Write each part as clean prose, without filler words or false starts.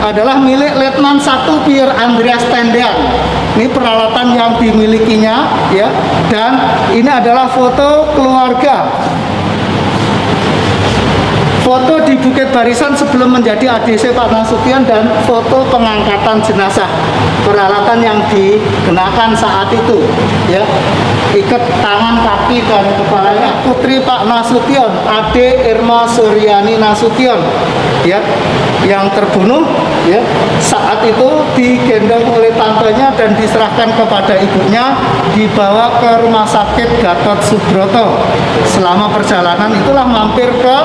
adalah milik Letnan 1 Pierre Andreas Tendean. Ini peralatan yang dimilikinya, ya. Dan ini adalah foto keluarga. Foto di Bukit Barisan sebelum menjadi ADC Pak Nasution dan foto pengangkatan jenazah. Peralatan yang digunakan saat itu, ya. Ikat tangan, kaki, dan kepalanya putri Pak Nasution, Ade Irma Suryani Nasution, ya, yang terbunuh, ya. Saat itu digendong oleh tantenya dan diserahkan kepada ibunya, dibawa ke Rumah Sakit Gatot Subroto. Selama perjalanan itulah mampir ke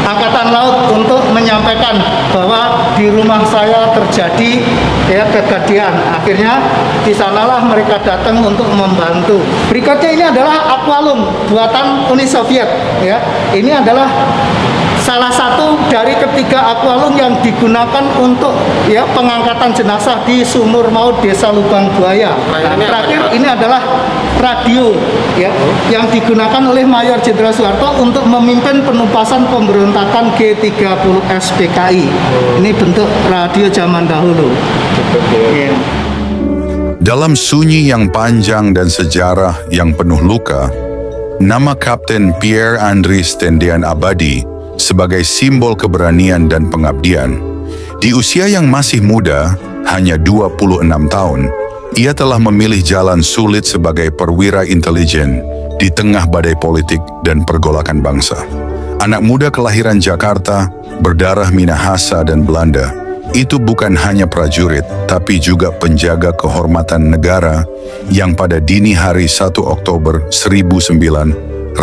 Angkatan Laut untuk menyampaikan bahwa di rumah saya terjadi, ya, kejadian. Akhirnya di sanalah mereka datang untuk membantu. Berikutnya ini adalah aqualung buatan Uni Soviet, ya. Ini adalah salah satu dari ketiga aqualung yang digunakan untuk, ya, pengangkatan jenazah di Sumur Maut Desa Lubang Buaya. Nah, terakhir ini adalah radio, ya, yang digunakan oleh Mayor Jenderal Soeharto untuk memimpin penumpasan pemberontakan G30S PKI. Ini bentuk radio zaman dahulu. Ya. Dalam sunyi yang panjang dan sejarah yang penuh luka, nama Kapten Pierre Andries Tendean abadi sebagai simbol keberanian dan pengabdian. Di usia yang masih muda, hanya 26 tahun, ia telah memilih jalan sulit sebagai perwira intelijen di tengah badai politik dan pergolakan bangsa. Anak muda kelahiran Jakarta, berdarah Minahasa dan Belanda, itu bukan hanya prajurit, tapi juga penjaga kehormatan negara yang pada dini hari 1 Oktober 1965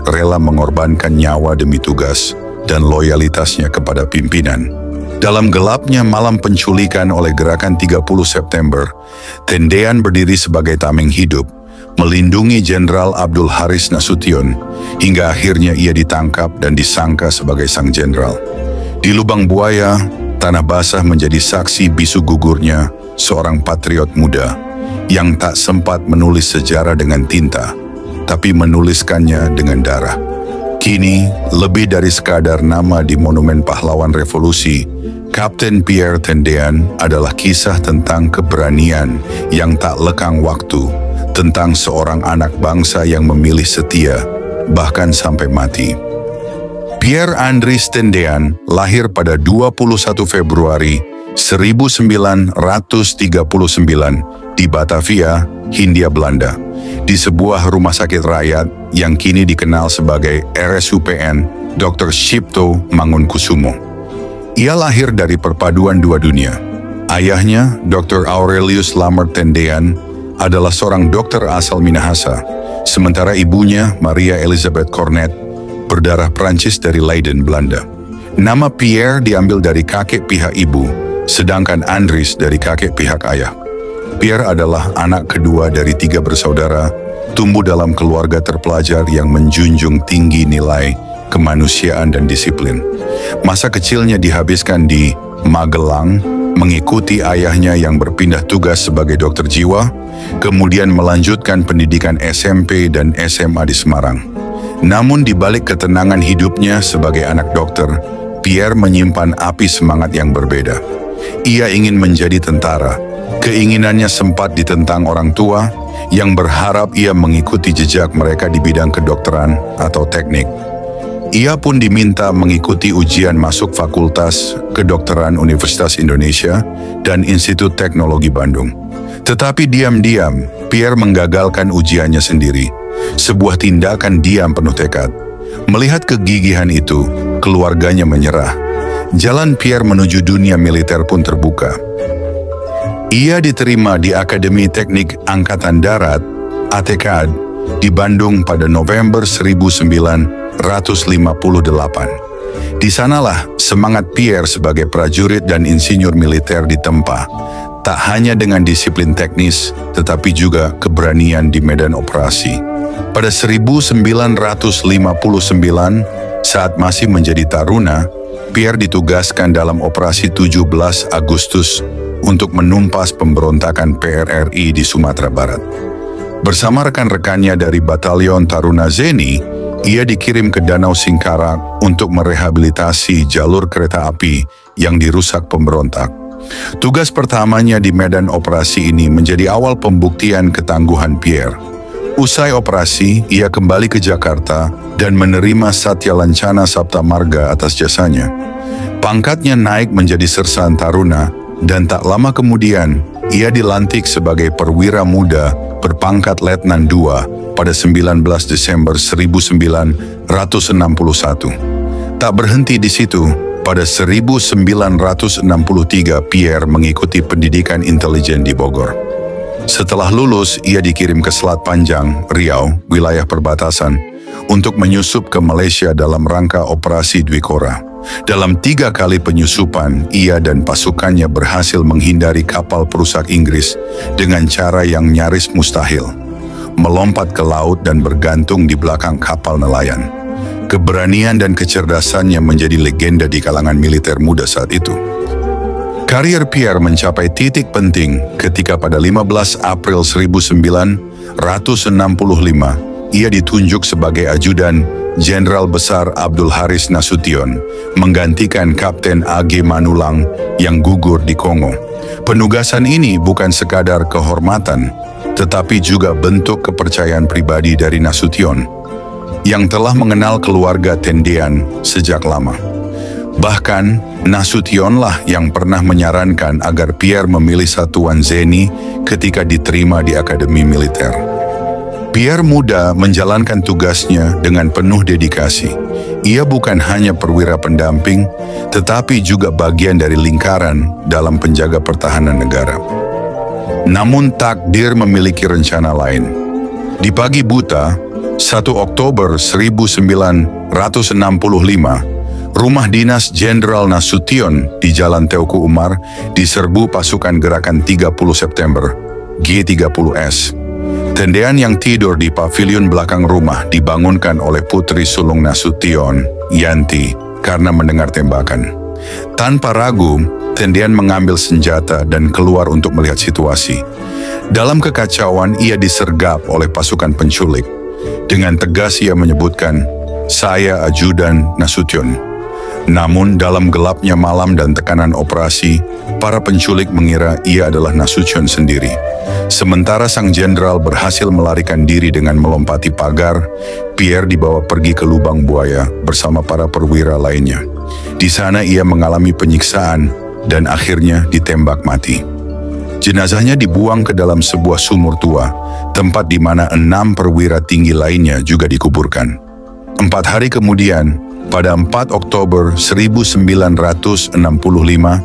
rela mengorbankan nyawa demi tugas dan loyalitasnya kepada pimpinan. Dalam gelapnya malam penculikan oleh Gerakan 30 September, Tendean berdiri sebagai tameng hidup, melindungi Jenderal Abdul Haris Nasution, hingga akhirnya ia ditangkap dan disangka sebagai sang jenderal. Di Lubang Buaya, tanah basah menjadi saksi bisu gugurnya seorang patriot muda yang tak sempat menulis sejarah dengan tinta, tapi menuliskannya dengan darah. Kini, lebih dari sekadar nama di Monumen Pahlawan Revolusi, Kapten Pierre Tendean adalah kisah tentang keberanian yang tak lekang waktu, tentang seorang anak bangsa yang memilih setia, bahkan sampai mati. Pierre Andries Tendean lahir pada 21 Februari 1939 di Batavia, Hindia Belanda, di sebuah rumah sakit rakyat yang kini dikenal sebagai RSUPN Dr. Cipto Mangunkusumo. Ia lahir dari perpaduan dua dunia. Ayahnya, Dr. Aurelius Lammert Tendean, adalah seorang dokter asal Minahasa, sementara ibunya, Maria Elizabeth Cornet, berdarah Prancis dari Leiden, Belanda. Nama Pierre diambil dari kakek pihak ibu, sedangkan Andries dari kakek pihak ayah. Pierre adalah anak kedua dari 3 bersaudara, tumbuh dalam keluarga terpelajar yang menjunjung tinggi nilai kemanusiaan dan disiplin. Masa kecilnya dihabiskan di Magelang, mengikuti ayahnya yang berpindah tugas sebagai dokter jiwa, kemudian melanjutkan pendidikan SMP dan SMA di Semarang. Namun di balik ketenangan hidupnya sebagai anak dokter, Pierre menyimpan api semangat yang berbeda. Ia ingin menjadi tentara. Keinginannya sempat ditentang orang tua yang berharap ia mengikuti jejak mereka di bidang kedokteran atau teknik. Ia pun diminta mengikuti ujian masuk Fakultas Kedokteran Universitas Indonesia dan Institut Teknologi Bandung. Tetapi diam-diam, Pierre menggagalkan ujiannya sendiri. Sebuah tindakan diam penuh tekad. Melihat kegigihan itu, keluarganya menyerah. Jalan Pierre menuju dunia militer pun terbuka. Ia diterima di Akademi Teknik Angkatan Darat, ATKAD, di Bandung pada November 1958. Di sanalah semangat Pierre sebagai prajurit dan insinyur militer ditempa, tak hanya dengan disiplin teknis, tetapi juga keberanian di medan operasi. Pada 1959, saat masih menjadi taruna, Pierre ditugaskan dalam operasi 17 Agustus untuk menumpas pemberontakan PRRI di Sumatera Barat. Bersama rekan-rekannya dari Batalion Taruna Zeni, ia dikirim ke Danau Singkarak untuk merehabilitasi jalur kereta api yang dirusak pemberontak. Tugas pertamanya di medan operasi ini menjadi awal pembuktian ketangguhan Pierre. Usai operasi, ia kembali ke Jakarta dan menerima Satya Lancana Saptamarga atas jasanya. Pangkatnya naik menjadi Sersan Taruna dan tak lama kemudian ia dilantik sebagai perwira muda berpangkat Letnan II pada 19 Desember 1961. Tak berhenti di situ, pada 1963 Pierre mengikuti pendidikan intelijen di Bogor. Setelah lulus, ia dikirim ke Selat Panjang, Riau, wilayah perbatasan, untuk menyusup ke Malaysia dalam rangka Operasi Dwi Korah. Dalam 3 kali penyusupan, ia dan pasukannya berhasil menghindari kapal perusak Inggris dengan cara yang nyaris mustahil, melompat ke laut dan bergantung di belakang kapal nelayan. Keberanian dan kecerdasannya menjadi legenda di kalangan militer muda saat itu. Karier Pierre mencapai titik penting ketika pada 15 April 1965, ia ditunjuk sebagai ajudan Jenderal Besar Abdul Haris Nasution, menggantikan Kapten A.G. Manulang yang gugur di Kongo. Penugasan ini bukan sekadar kehormatan, tetapi juga bentuk kepercayaan pribadi dari Nasution, yang telah mengenal keluarga Tendean sejak lama. Bahkan, Nasutionlah yang pernah menyarankan agar Pierre memilih satuan Zeni ketika diterima di Akademi Militer. Pierre muda menjalankan tugasnya dengan penuh dedikasi. Ia bukan hanya perwira pendamping, tetapi juga bagian dari lingkaran dalam penjaga pertahanan negara. Namun takdir memiliki rencana lain. Di pagi buta, 1 Oktober 1965, rumah dinas Jenderal Nasution di Jalan Teuku Umar diserbu pasukan Gerakan 30 September, G30S. Tendean yang tidur di pavilion belakang rumah dibangunkan oleh putri sulung Nasution, Yanti, karena mendengar tembakan. Tanpa ragu, Tendean mengambil senjata dan keluar untuk melihat situasi. Dalam kekacauan, ia disergap oleh pasukan penculik. Dengan tegas ia menyebutkan, "Saya ajudan Nasution." Namun dalam gelapnya malam dan tekanan operasi, para penculik mengira ia adalah Nasution sendiri. Sementara sang jenderal berhasil melarikan diri dengan melompati pagar, Pierre dibawa pergi ke lubang buaya bersama para perwira lainnya. Di sana ia mengalami penyiksaan dan akhirnya ditembak mati. Jenazahnya dibuang ke dalam sebuah sumur tua, tempat di mana 6 perwira tinggi lainnya juga dikuburkan. 4 hari kemudian, pada 4 Oktober 1965,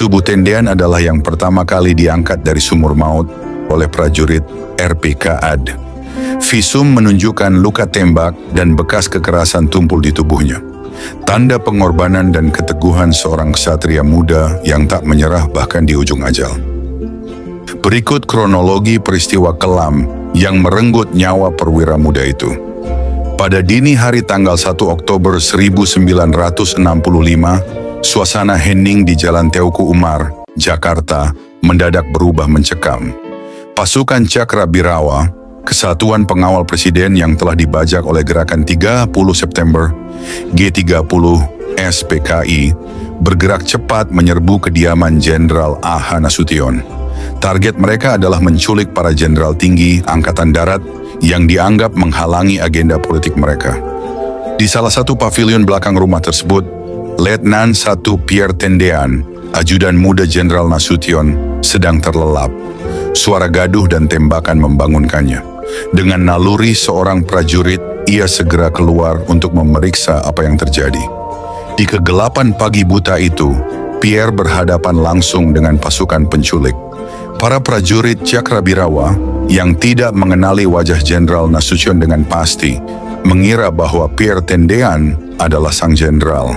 tubuh Tendean adalah yang pertama kali diangkat dari sumur maut oleh prajurit RPK AD. Visum menunjukkan luka tembak dan bekas kekerasan tumpul di tubuhnya. Tanda pengorbanan dan keteguhan seorang ksatria muda yang tak menyerah bahkan di ujung ajal. Berikut kronologi peristiwa kelam yang merenggut nyawa perwira muda itu. Pada dini hari tanggal 1 Oktober 1965, suasana hening di Jalan Teuku Umar, Jakarta, mendadak berubah mencekam. Pasukan Cakrabirawa, kesatuan pengawal presiden yang telah dibajak oleh Gerakan 30 September, G30 SPKI, bergerak cepat menyerbu kediaman Jenderal A.H. Nasution. Target mereka adalah menculik para jenderal tinggi Angkatan Darat yang dianggap menghalangi agenda politik mereka. Di salah satu pavilion belakang rumah tersebut, Letnan 1 Pierre Tendean, ajudan muda Jenderal Nasution, sedang terlelap. Suara gaduh dan tembakan membangunkannya. Dengan naluri seorang prajurit, ia segera keluar untuk memeriksa apa yang terjadi. Di kegelapan pagi buta itu, Pierre berhadapan langsung dengan pasukan penculik. Para prajurit Cakrabirawa yang tidak mengenali wajah Jenderal Nasution dengan pasti, mengira bahwa Pierre Tendean adalah sang jenderal.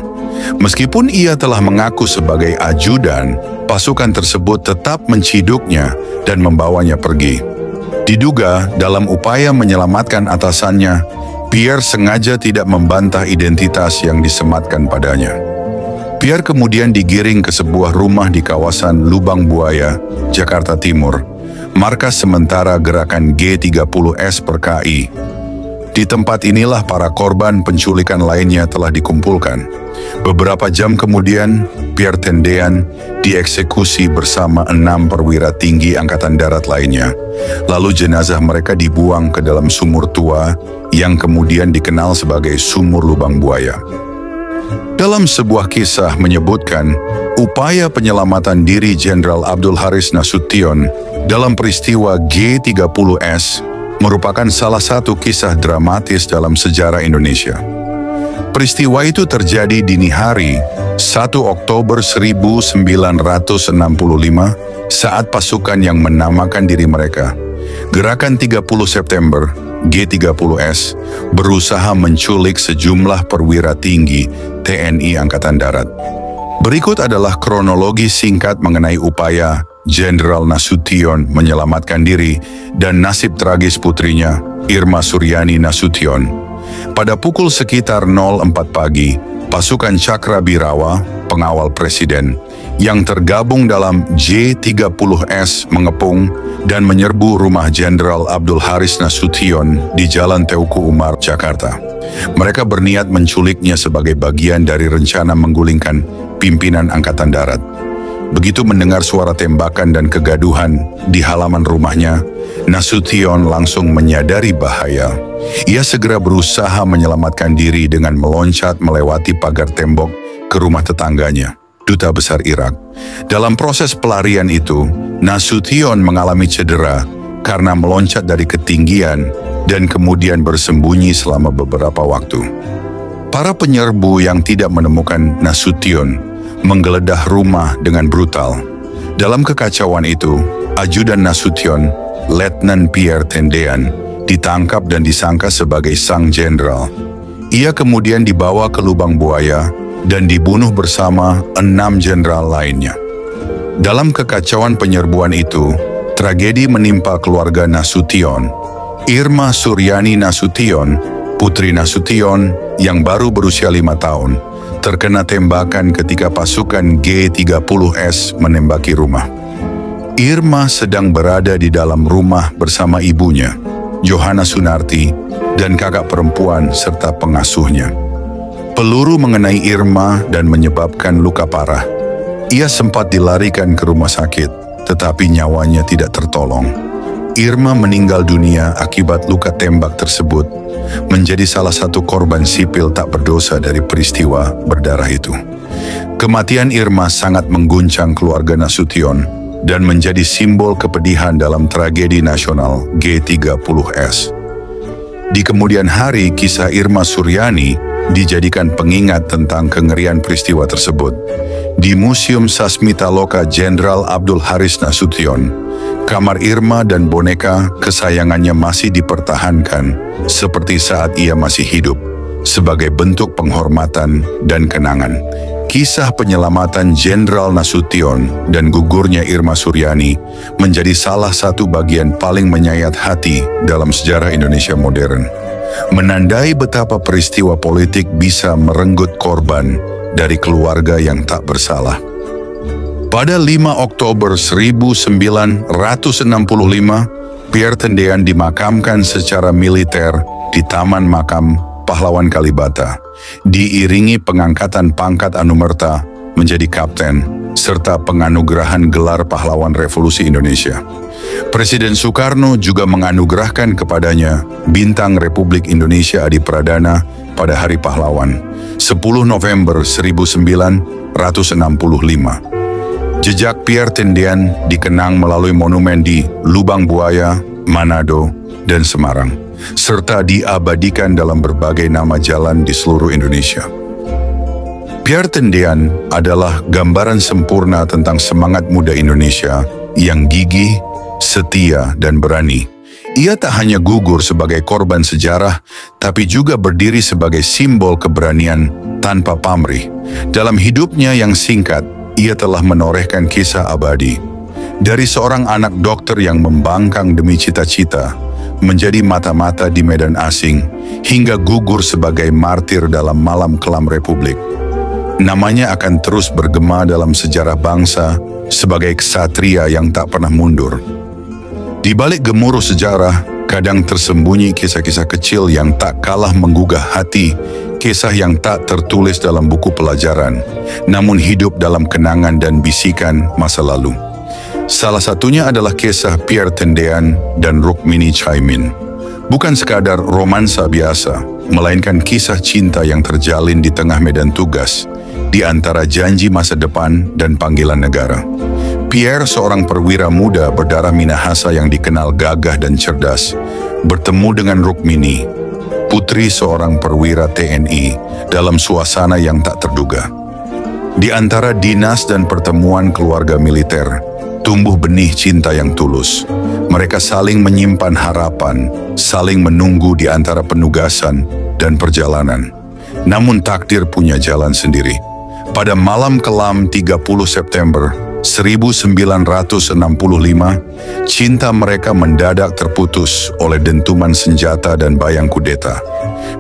Meskipun ia telah mengaku sebagai ajudan, pasukan tersebut tetap menciduknya dan membawanya pergi. Diduga dalam upaya menyelamatkan atasannya, Pierre sengaja tidak membantah identitas yang disematkan padanya. Pierre kemudian digiring ke sebuah rumah di kawasan Lubang Buaya, Jakarta Timur, markas sementara Gerakan G30S PKI. Di tempat inilah para korban penculikan lainnya telah dikumpulkan. Beberapa jam kemudian, Pierre Tendean dieksekusi bersama 6 perwira tinggi Angkatan Darat lainnya. Lalu jenazah mereka dibuang ke dalam sumur tua yang kemudian dikenal sebagai Sumur Lubang Buaya. Dalam sebuah kisah menyebutkan, upaya penyelamatan diri Jenderal Abdul Haris Nasution dalam peristiwa G30S merupakan salah satu kisah dramatis dalam sejarah Indonesia. Peristiwa itu terjadi dini hari 1 Oktober 1965 saat pasukan yang menamakan diri mereka Gerakan 30 September G30S berusaha menculik sejumlah perwira tinggi TNI Angkatan Darat. Berikut adalah kronologi singkat mengenai upaya Jenderal Nasution menyelamatkan diri dan nasib tragis putrinya, Irma Suryani Nasution. Pada pukul sekitar 04 pagi, pasukan Cakrabirawa, pengawal presiden, yang tergabung dalam J30S mengepung dan menyerbu rumah Jenderal Abdul Haris Nasution di Jalan Teuku Umar, Jakarta. Mereka berniat menculiknya sebagai bagian dari rencana menggulingkan pimpinan Angkatan Darat. Begitu mendengar suara tembakan dan kegaduhan di halaman rumahnya, Nasution langsung menyadari bahaya. Ia segera berusaha menyelamatkan diri dengan meloncat melewati pagar tembok ke rumah tetangganya, Duta Besar Irak. Dalam proses pelarian itu, Nasution mengalami cedera karena meloncat dari ketinggian dan kemudian bersembunyi selama beberapa waktu. Para penyerbu yang tidak menemukan Nasution menggeledah rumah dengan brutal. Dalam kekacauan itu, ajudan Nasution, Letnan Pierre Tendean, ditangkap dan disangka sebagai sang jenderal. Ia kemudian dibawa ke Lubang Buaya dan dibunuh bersama 6 jenderal lainnya. Dalam kekacauan penyerbuan itu, tragedi menimpa keluarga Nasution. Irma Suryani Nasution, putri Nasution yang baru berusia 5 tahun, terkena tembakan ketika pasukan G30S menembaki rumah. Irma sedang berada di dalam rumah bersama ibunya, Johanna Sunarti, dan kakak perempuan serta pengasuhnya. Peluru mengenai Irma dan menyebabkan luka parah. Ia sempat dilarikan ke rumah sakit, tetapi nyawanya tidak tertolong. Irma meninggal dunia akibat luka tembak tersebut, menjadi salah satu korban sipil tak berdosa dari peristiwa berdarah itu. Kematian Irma sangat mengguncang keluarga Nasution dan menjadi simbol kepedihan dalam tragedi nasional G30S. Di kemudian hari, kisah Irma Suryani dijadikan pengingat tentang kengerian peristiwa tersebut. Di Museum Sasmita Loka Jenderal Abdul Haris Nasution, kamar Irma dan boneka kesayangannya masih dipertahankan seperti saat ia masih hidup, sebagai bentuk penghormatan dan kenangan. Kisah penyelamatan Jenderal Nasution dan gugurnya Irma Suryani menjadi salah satu bagian paling menyayat hati dalam sejarah Indonesia modern, menandai betapa peristiwa politik bisa merenggut korban dari keluarga yang tak bersalah. Pada 5 Oktober 1965, Pierre Tendean dimakamkan secara militer di Taman Makam Pahlawan Kalibata, diiringi pengangkatan pangkat Anumerta menjadi kapten, serta penganugerahan gelar Pahlawan Revolusi Indonesia. Presiden Soekarno juga menganugerahkan kepadanya Bintang Republik Indonesia Adi Pradana pada Hari Pahlawan, 10 November 1965. Jejak Pierre Tendean dikenang melalui monumen di Lubang Buaya, Manado, dan Semarang, serta diabadikan dalam berbagai nama jalan di seluruh Indonesia. Pierre Tendean adalah gambaran sempurna tentang semangat muda Indonesia yang gigih, setia, dan berani. Ia tak hanya gugur sebagai korban sejarah, tapi juga berdiri sebagai simbol keberanian tanpa pamrih. Dalam hidupnya yang singkat, ia telah menorehkan kisah abadi. Dari seorang anak dokter yang membangkang demi cita-cita, menjadi mata-mata di medan asing, hingga gugur sebagai martir dalam malam kelam Republik. Namanya akan terus bergema dalam sejarah bangsa sebagai ksatria yang tak pernah mundur. Di balik gemuruh sejarah, Kadang tersembunyi kisah-kisah kecil yang tak kalah menggugah hati, kisah yang tak tertulis dalam buku pelajaran, namun hidup dalam kenangan dan bisikan masa lalu. Salah satunya adalah kisah Pierre Tendean dan Rukmini Chaimin. Bukan sekadar romansa biasa, melainkan kisah cinta yang terjalin di tengah medan tugas, di antara janji masa depan dan panggilan negara. Pierre, seorang perwira muda berdarah Minahasa yang dikenal gagah dan cerdas, bertemu dengan Rukmini, putri seorang perwira TNI, dalam suasana yang tak terduga. Di antara dinas dan pertemuan keluarga militer, tumbuh benih cinta yang tulus. Mereka saling menyimpan harapan, saling menunggu di antara penugasan dan perjalanan. Namun takdir punya jalan sendiri. Pada malam kelam 30 September 1965, cinta mereka mendadak terputus oleh dentuman senjata dan bayang kudeta.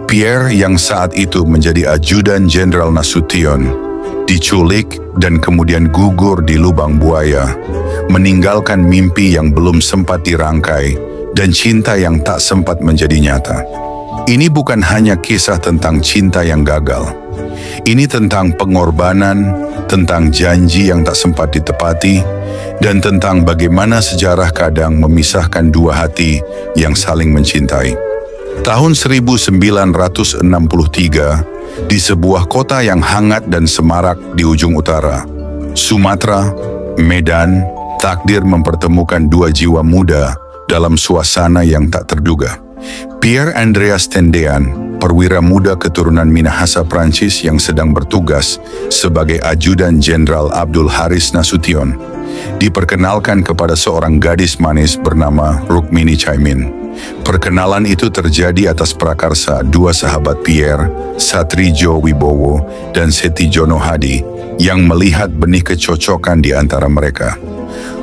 Pierre yang saat itu menjadi ajudan Jenderal Nasution, diculik dan kemudian gugur di lubang buaya, meninggalkan mimpi yang belum sempat dirangkai dan cinta yang tak sempat menjadi nyata. Ini bukan hanya kisah tentang cinta yang gagal. Ini tentang pengorbanan, tentang janji yang tak sempat ditepati, dan tentang bagaimana sejarah kadang memisahkan dua hati yang saling mencintai. Tahun 1963, di sebuah kota yang hangat dan semarak di ujung utara, Sumatera, Medan, takdir mempertemukan dua jiwa muda dalam suasana yang tak terduga. Pierre Andreas Tendean, perwira muda keturunan Minahasa Prancis yang sedang bertugas sebagai ajudan Jenderal Abdul Haris Nasution, diperkenalkan kepada seorang gadis manis bernama Rukmini Chaimin. Perkenalan itu terjadi atas prakarsa dua sahabat Pierre, Satrijo Wibowo dan Setijono Hadi, yang melihat benih kecocokan di antara mereka.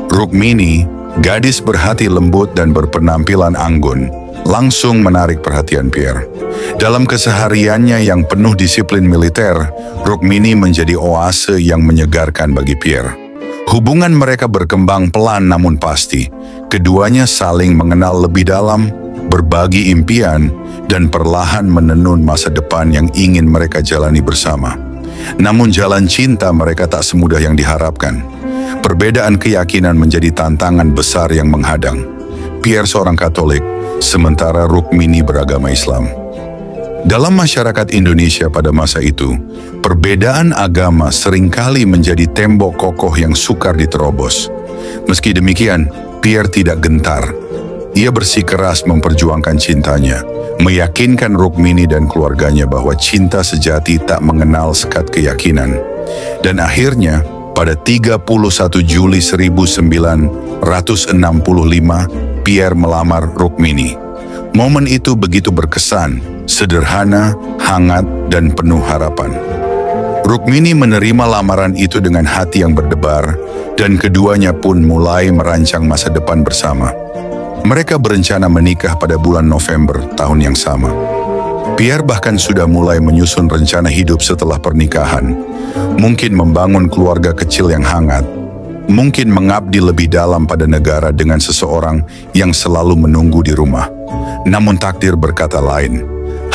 Rukmini, gadis berhati lembut dan berpenampilan anggun, langsung menarik perhatian Pierre. Dalam kesehariannya yang penuh disiplin militer, Rukmini menjadi oase yang menyegarkan bagi Pierre. Hubungan mereka berkembang pelan namun pasti. Keduanya saling mengenal lebih dalam, berbagi impian, dan perlahan menenun masa depan yang ingin mereka jalani bersama. Namun jalan cinta mereka tak semudah yang diharapkan. Perbedaan keyakinan menjadi tantangan besar yang menghadang. Pierre seorang Katolik, sementara Rukmini beragama Islam. Dalam masyarakat Indonesia pada masa itu, perbedaan agama seringkali menjadi tembok kokoh yang sukar diterobos. Meski demikian, Pierre tidak gentar. Ia bersikeras memperjuangkan cintanya, meyakinkan Rukmini dan keluarganya bahwa cinta sejati tak mengenal sekat keyakinan. Dan akhirnya, pada 31 Juli 1965, Pierre melamar Rukmini. Momen itu begitu berkesan, sederhana, hangat, dan penuh harapan. Rukmini menerima lamaran itu dengan hati yang berdebar, dan keduanya pun mulai merancang masa depan bersama. Mereka berencana menikah pada bulan November tahun yang sama. Pierre bahkan sudah mulai menyusun rencana hidup setelah pernikahan. Mungkin membangun keluarga kecil yang hangat, mungkin mengabdi lebih dalam pada negara dengan seseorang yang selalu menunggu di rumah. Namun takdir berkata lain.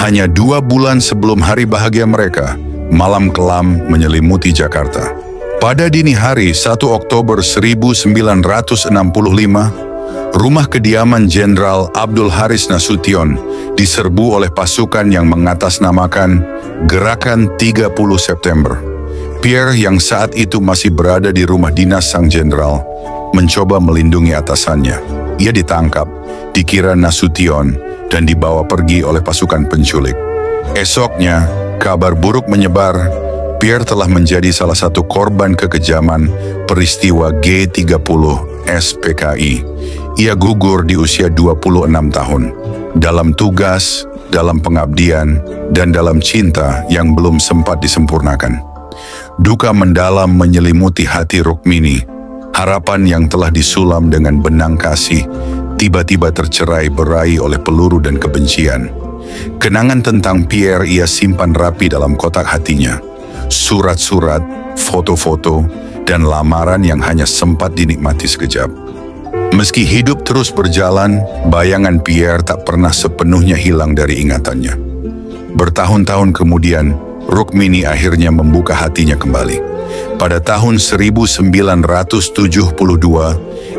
Hanya 2 bulan sebelum hari bahagia mereka, malam kelam menyelimuti Jakarta. Pada dini hari 1 Oktober 1965, rumah kediaman Jenderal Abdul Haris Nasution diserbu oleh pasukan yang mengatasnamakan Gerakan 30 September. Pierre yang saat itu masih berada di rumah dinas sang jenderal, mencoba melindungi atasannya. Ia ditangkap, dikira Nasution, dan dibawa pergi oleh pasukan penculik. Esoknya, kabar buruk menyebar. Pierre telah menjadi salah satu korban kekejaman peristiwa G30 SPKI. Ia gugur di usia 26 tahun. Dalam tugas, dalam pengabdian, dan dalam cinta yang belum sempat disempurnakan. Duka mendalam menyelimuti hati Rukmini. Harapan yang telah disulam dengan benang kasih tiba-tiba tercerai berai oleh peluru dan kebencian. Kenangan tentang Pierre ia simpan rapi dalam kotak hatinya. Surat-surat, foto-foto, dan lamaran yang hanya sempat dinikmati sekejap. Meski hidup terus berjalan, bayangan Pierre tak pernah sepenuhnya hilang dari ingatannya. Bertahun-tahun kemudian, Rukmini akhirnya membuka hatinya kembali. Pada tahun 1972,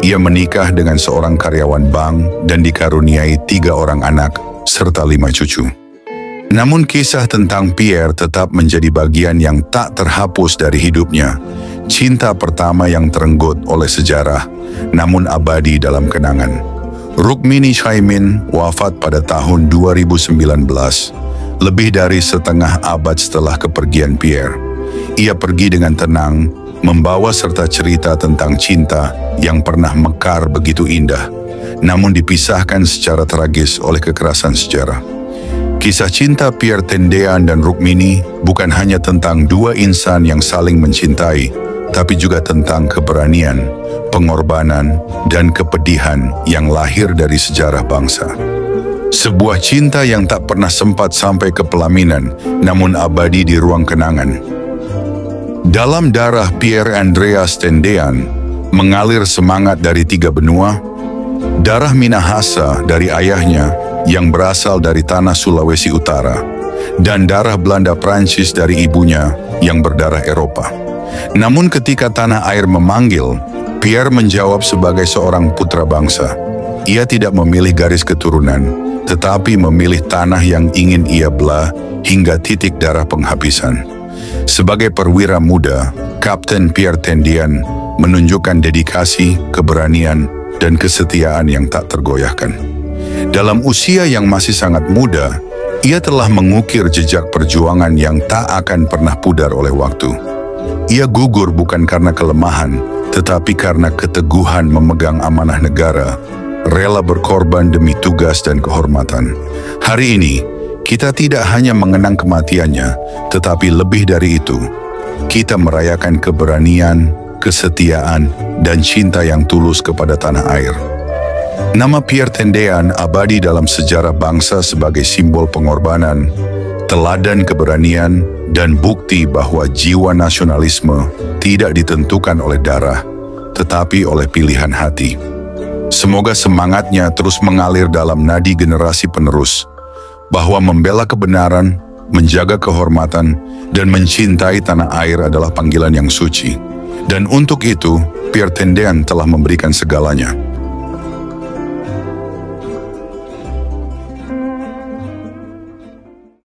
ia menikah dengan seorang karyawan bank dan dikaruniai 3 orang anak serta 5 cucu. Namun kisah tentang Pierre tetap menjadi bagian yang tak terhapus dari hidupnya. Cinta pertama yang terenggut oleh sejarah, namun abadi dalam kenangan. Rukmini Chaimin wafat pada tahun 2019, lebih dari setengah abad setelah kepergian Pierre. Ia pergi dengan tenang, membawa serta cerita tentang cinta yang pernah mekar begitu indah, namun dipisahkan secara tragis oleh kekerasan sejarah. Kisah cinta Pierre Tendean dan Rukmini bukan hanya tentang 2 insan yang saling mencintai, tapi juga tentang keberanian, pengorbanan, dan kepedihan yang lahir dari sejarah bangsa. Sebuah cinta yang tak pernah sempat sampai ke pelaminan, namun abadi di ruang kenangan. Dalam darah Pierre Andreas Tendean mengalir semangat dari 3 benua, darah Minahasa dari ayahnya yang berasal dari tanah Sulawesi Utara, dan darah Belanda Prancis dari ibunya yang berdarah Eropa. Namun ketika tanah air memanggil, Pierre menjawab sebagai seorang putra bangsa. Ia tidak memilih garis keturunan, tetapi memilih tanah yang ingin ia belah hingga titik darah penghabisan. Sebagai perwira muda, Kapten Pierre Tendean menunjukkan dedikasi, keberanian, dan kesetiaan yang tak tergoyahkan. Dalam usia yang masih sangat muda, ia telah mengukir jejak perjuangan yang tak akan pernah pudar oleh waktu. Ia gugur bukan karena kelemahan, tetapi karena keteguhan memegang amanah negara, rela berkorban demi tugas dan kehormatan. Hari ini, kita tidak hanya mengenang kematiannya, tetapi lebih dari itu, kita merayakan keberanian, kesetiaan, dan cinta yang tulus kepada tanah air. Nama Pierre Tendean abadi dalam sejarah bangsa sebagai simbol pengorbanan, teladan keberanian, dan bukti bahwa jiwa nasionalisme tidak ditentukan oleh darah, tetapi oleh pilihan hati. Semoga semangatnya terus mengalir dalam nadi generasi penerus, bahwa membela kebenaran, menjaga kehormatan, dan mencintai tanah air adalah panggilan yang suci. Dan untuk itu, Pierre Tendean telah memberikan segalanya.